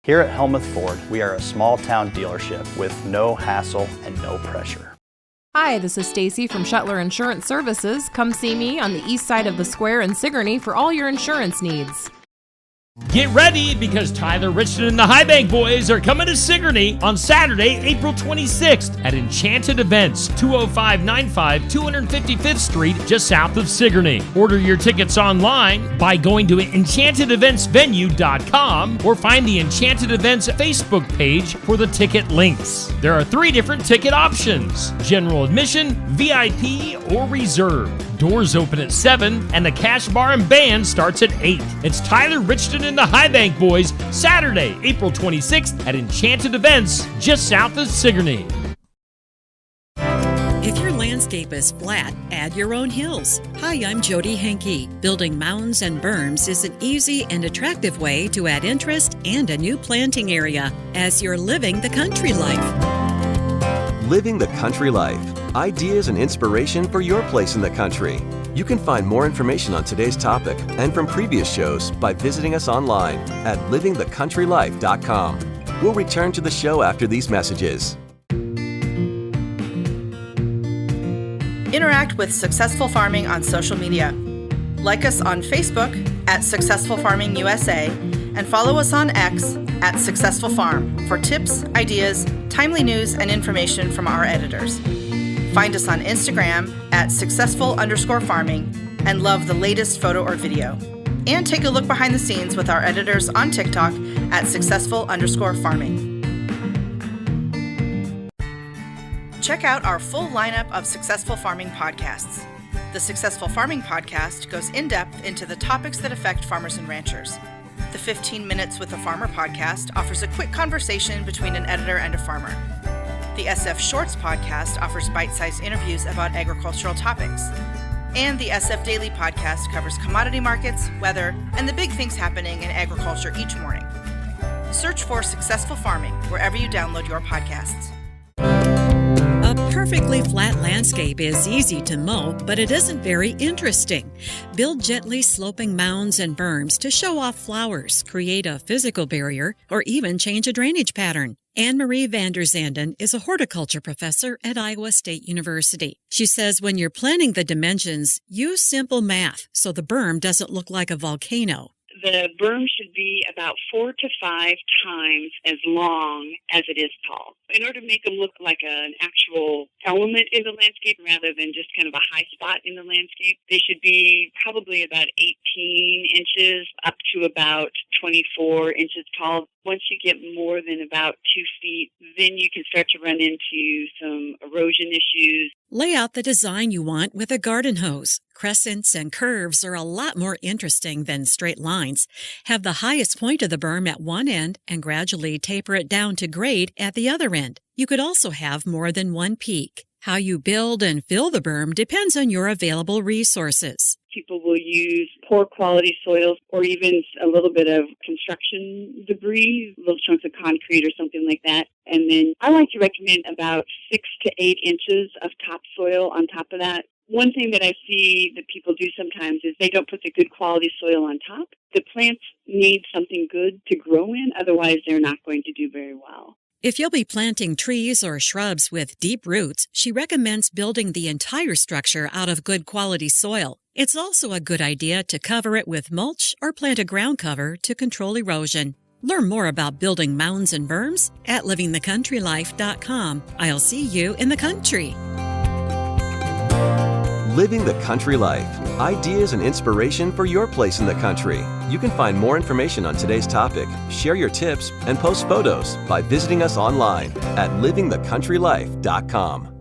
Here at Helmuth Ford, we are a small town dealership with no hassle and no pressure. Hi, this is Stacy from Shuttler Insurance Services. Come see me on the east side of the square in Sigourney for all your insurance needs. Get ready because Tyler Richardson and the High Bank Boys are coming to Sigourney on Saturday, April 26th at Enchanted Events, 20595 255th Street, just south of Sigourney. Order your tickets online by going to enchantedeventsvenue.com or find the Enchanted Events Facebook page for the ticket links. There are 3 different ticket options: general admission, VIP, or reserve. Doors open at 7 and the cash bar and band starts at 8. It's Tyler Richardson and the High Bank Boys, Saturday, April 26th at Enchanted Events, just south of Sigourney. If your landscape is flat, add your own hills. Hi, I'm Jody Henke. Building mounds and berms is an easy and attractive way to add interest and a new planting area as you're living the country life. Living the country life. Ideas and inspiration for your place in the country. You can find more information on today's topic and from previous shows by visiting us online at livingthecountrylife.com. We'll return to the show after these messages. Interact with Successful Farming on social media. Like us on Facebook at Successful Farming USA and follow us on X at Successful Farm for tips, ideas, timely news, and information from our editors. Find us on Instagram at successful_farming and love the latest photo or video. And take a look behind the scenes with our editors on TikTok at successful_farming. Check out our full lineup of Successful Farming podcasts. The Successful Farming podcast goes in-depth into the topics that affect farmers and ranchers. The 15 Minutes with a Farmer podcast offers a quick conversation between an editor and a farmer. The SF Shorts podcast offers bite-sized interviews about agricultural topics. And the SF Daily podcast covers commodity markets, weather, and the big things happening in agriculture each morning. Search for Successful Farming wherever you download your podcasts. A perfectly flat landscape is easy to mow, but it isn't very interesting. Build gently sloping mounds and berms to show off flowers, create a physical barrier, or even change a drainage pattern. Anne-Marie van der Zanden is a horticulture professor at Iowa State University. She says when you're planning the dimensions, use simple math so the berm doesn't look like a volcano. The berm should be about 4 to 5 times as long as it is tall. In order to make them look like an actual element in the landscape rather than just kind of a high spot in the landscape, they should be probably about 18 inches up to about 24 inches tall. Once you get more than about 2 feet, then you can start to run into some erosion issues. Lay out the design you want with a garden hose. Crescents and curves are a lot more interesting than straight lines. Have the highest point of the berm at one end and gradually taper it down to grade at the other end. You could also have more than one peak. How you build and fill the berm depends on your available resources. People will use poor quality soils or even a little bit of construction debris, little chunks of concrete or something like that. And then I like to recommend about 6 to 8 inches of topsoil on top of that. One thing that I see that people do sometimes is they don't put the good quality soil on top. The plants need something good to grow in, otherwise they're not going to do very well. If you'll be planting trees or shrubs with deep roots, she recommends building the entire structure out of good quality soil. It's also a good idea to cover it with mulch or plant a ground cover to control erosion. Learn more about building mounds and berms at livingthecountrylife.com. I'll see you in the country. Living the country life. Ideas and inspiration for your place in the country. You can find more information on today's topic, share your tips, and post photos by visiting us online at livingthecountrylife.com.